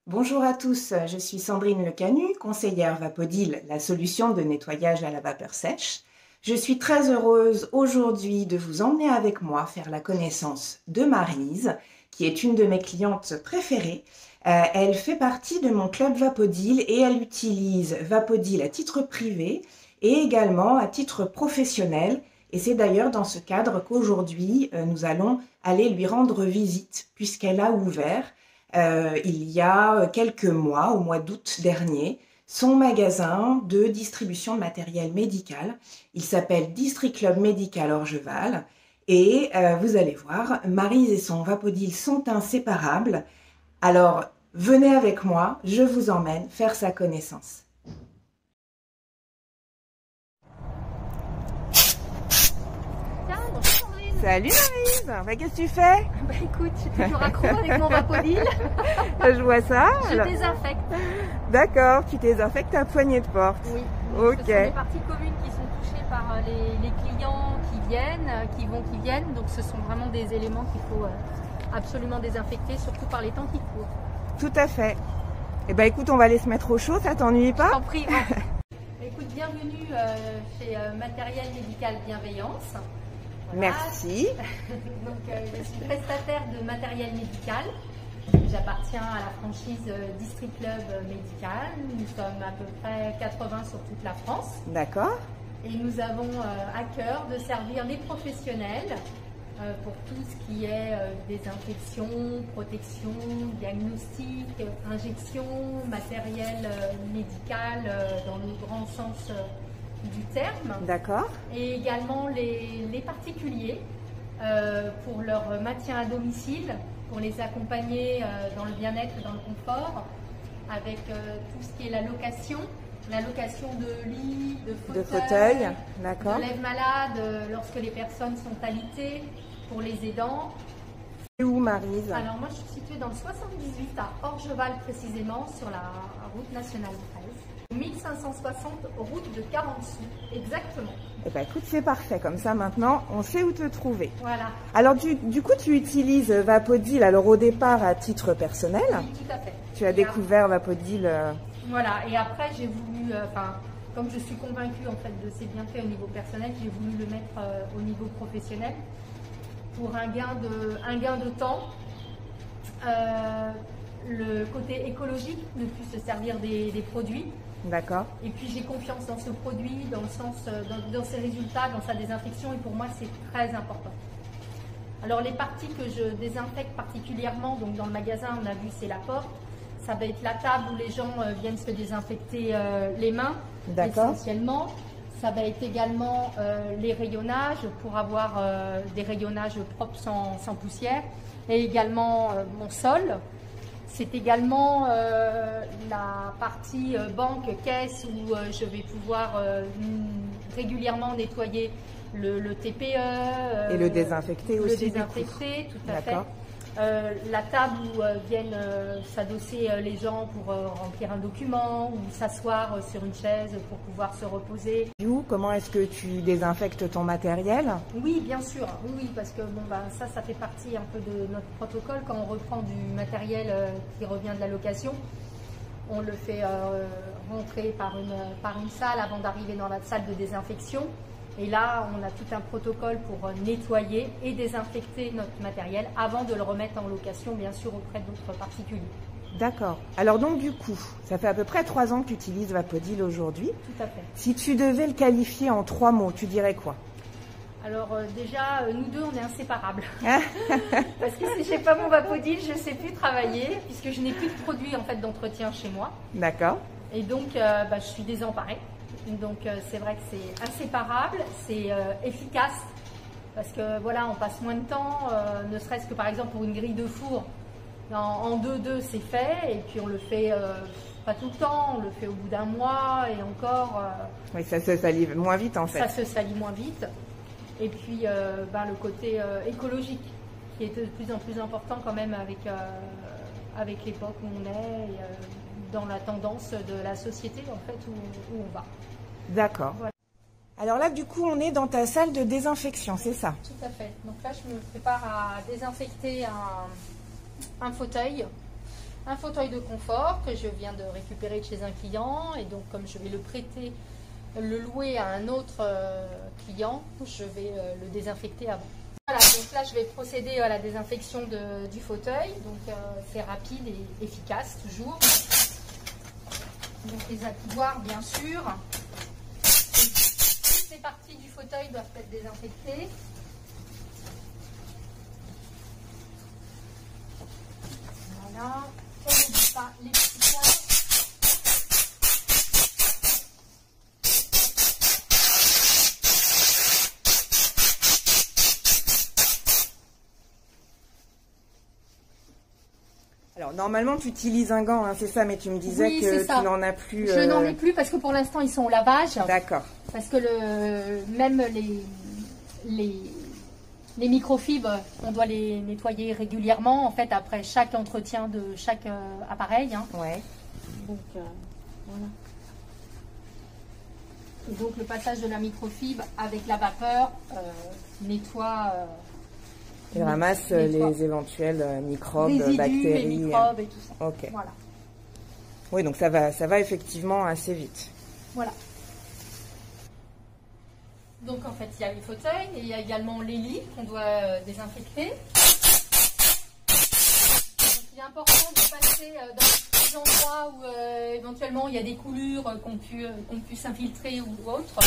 Bonjour à tous, je suis Sandrine Lecanu, conseillère Vapodil, la solution de nettoyage à la vapeur sèche. Je suis très heureuse aujourd'hui de vous emmener avec moi faire la connaissance de Maryse, qui est une de mes clientes préférées. Elle fait partie de mon club Vapodil et elle utilise Vapodil à titre privé et également à titre professionnel. Et c'est d'ailleurs dans ce cadre qu'aujourd'hui, nous allons aller lui rendre visite puisqu'elle a ouvert il y a quelques mois, au mois d'août dernier, son magasin de distribution de matériel médical. Il s'appelle District Club Médical Orgeval et vous allez voir, Maryse et son Vapodil sont inséparables. Alors, venez avec moi, je vous emmène faire sa connaissance. Salut Maryse, qu'est-ce que tu fais? Écoute, je suis toujours accro avec mon Vapodil. Je vois ça. Je désinfecte. D'accord, tu désinfectes ta poignée de porte. Oui. Ok. Ce sont les parties communes qui sont touchées par les clients qui viennent, qui viennent. Donc ce sont vraiment des éléments qu'il faut absolument désinfecter, surtout par les temps qui courent. Tout à fait. Eh ben écoute, on va aller se mettre au chaud, ça t'ennuie pas? Je t'en prie. Écoute, bienvenue chez Matériel Médical Bienveillance. Voilà. Merci. Donc, je suis prestataire de matériel médical. J'appartiens à la franchise District Club Médical. Nous sommes à peu près 80 sur toute la France. D'accord. Et nous avons à cœur de servir les professionnels pour tout ce qui est désinfection, protection, diagnostic, injection, matériel médical dans le grand sens du terme. D'accord. Et également les particuliers pour leur maintien à domicile, pour les accompagner dans le bien-être, dans le confort, avec tout ce qui est la location de lits, de fauteuils, d'accord. de lève-malade lorsque les personnes sont alitées, pour les aidants. Et où Maryse? Alors moi je suis située dans le 78 à Orgeval précisément, sur la route nationale 13. 1560 route de Carençou, exactement. Eh ben écoute, c'est parfait, comme ça maintenant on sait où te trouver. Voilà. Alors du coup tu utilises Vapodil alors au départ à titre personnel? Oui, tout à fait. Tu as découvert Vapodil Voilà, et après j'ai voulu, comme je suis convaincue en fait de ses bienfaits au niveau personnel, j'ai voulu le mettre au niveau professionnel pour un gain de temps. Le côté écologique, ne plus se servir des produits. D'accord. Et puis j'ai confiance dans ce produit, dans le sens, dans ses résultats, dans sa désinfection, et pour moi c'est très important. Alors les parties que je désinfecte particulièrement, donc dans le magasin on a vu c'est la porte, ça va être la table où les gens viennent se désinfecter les mains essentiellement. Ça va être également les rayonnages pour avoir des rayonnages propres sans poussière, et également mon sol. C'est également la partie banque, caisse où je vais pouvoir régulièrement nettoyer le TPE. Et le désinfecter aussi. Le désinfecter, tout à fait. La table où viennent s'adosser les gens pour remplir un document ou s'asseoir sur une chaise pour pouvoir se reposer. Comment est-ce que tu désinfectes ton matériel? Oui, bien sûr, oui, parce que bon, ça fait partie un peu de notre protocole. Quand on reprend du matériel qui revient de la location, on le fait rentrer par une salle avant d'arriver dans la salle de désinfection. Et là, on a tout un protocole pour nettoyer et désinfecter notre matériel avant de le remettre en location, bien sûr, auprès d'autres particuliers. D'accord. Alors donc du coup, ça fait à peu près 3 ans que tu utilises Vapodil aujourd'hui. Tout à fait. Si tu devais le qualifier en 3 mots, tu dirais quoi? Alors déjà, nous deux, on est inséparables. Parce que si je n'ai pas mon Vapodil, je ne sais plus travailler, puisque je n'ai plus de produits en fait, d'entretien chez moi. D'accord. Et donc, je suis désemparée. Donc c'est vrai que c'est inséparable, c'est efficace, parce que voilà, on passe moins de temps, ne serait-ce que par exemple pour une grille de four, en 2-2 c'est fait, et puis on le fait pas tout le temps, on le fait au bout d'un mois, et encore... oui, ça se salit moins vite en fait. Ça se salit moins vite. Et puis le côté écologique, qui est de plus en plus important quand même avec l'époque où on est, et, dans la tendance de la société en fait où on va. D'accord. Voilà. Alors là, du coup, on est dans ta salle de désinfection, c'est ça? Tout à fait. Donc là, je me prépare à désinfecter un fauteuil Un fauteuil de confort que je viens de récupérer de chez un client, et donc comme je vais le louer à un autre client, je vais le désinfecter avant. Voilà, donc là je vais procéder à la désinfection du fauteuil, donc c'est rapide et efficace toujours. Donc les accoudoirs bien sûr. Toutes les parties du fauteuil doivent être désinfectées. Voilà, on n'oublie pas les petits points. Alors, normalement, tu utilises un gant, hein, c'est ça, mais tu me disais Oui, que tu n'en as plus. Je n'en ai plus parce que pour l'instant, ils sont au lavage. D'accord. Parce que même les microfibres, on doit les nettoyer régulièrement, en fait, après chaque entretien de chaque appareil. Hein. Ouais. Donc, voilà. Et donc, le passage de la microfibre avec la vapeur nettoie... Il ramasse les éventuels microbes, résidus, bactéries. Les microbes et tout ça. Ok. Voilà. Oui, donc ça va effectivement assez vite. Voilà. Donc en fait, il y a les fauteuils et il y a également les lits qu'on doit désinfecter. Donc, il est important de passer dans des endroits où éventuellement il y a des coulures qu'on puisse s'infiltrer ou autre.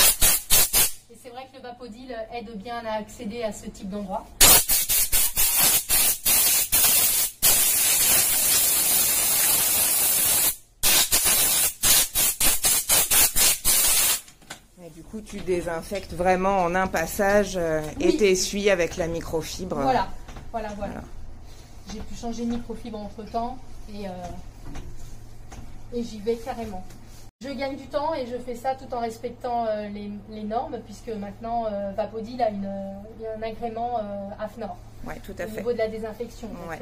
Et c'est vrai que le Vapodil aide bien à accéder à ce type d'endroit. Du coup, tu désinfectes vraiment en un passage et t'essuies avec la microfibre. Voilà. J'ai pu changer de microfibre entre temps et j'y vais carrément. Je gagne du temps et je fais ça tout en respectant les normes puisque maintenant Vapodil a un agrément AFNOR. Oui, tout à fait. Au niveau de la désinfection. Donc,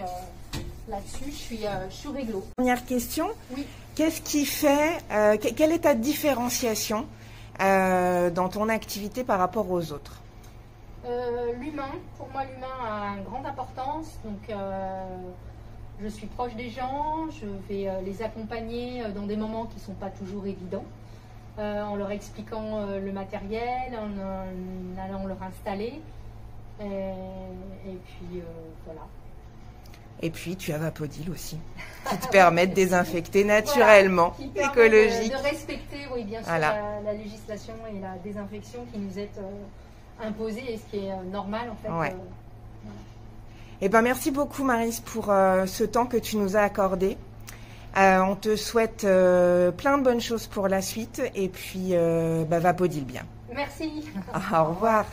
là-dessus, je suis réglo. Dernière question. Oui. Qu'est-ce qui fait, quelle est ta différenciation dans ton activité par rapport aux autres? L'humain, pour moi l'humain a une grande importance, donc je suis proche des gens, je vais les accompagner dans des moments qui ne sont pas toujours évidents, en leur expliquant le matériel, en allant leur installer, et puis voilà. Et puis tu as Vapodil aussi, qui te permet de désinfecter naturellement, voilà, écologique. De respecter, oui, bien sûr, la législation et la désinfection qui nous est imposée et ce qui est normal en fait. Ouais. Eh ben, merci beaucoup Maryse pour ce temps que tu nous as accordé. On te souhaite plein de bonnes choses pour la suite et puis Vapodil bien. Merci. Au revoir.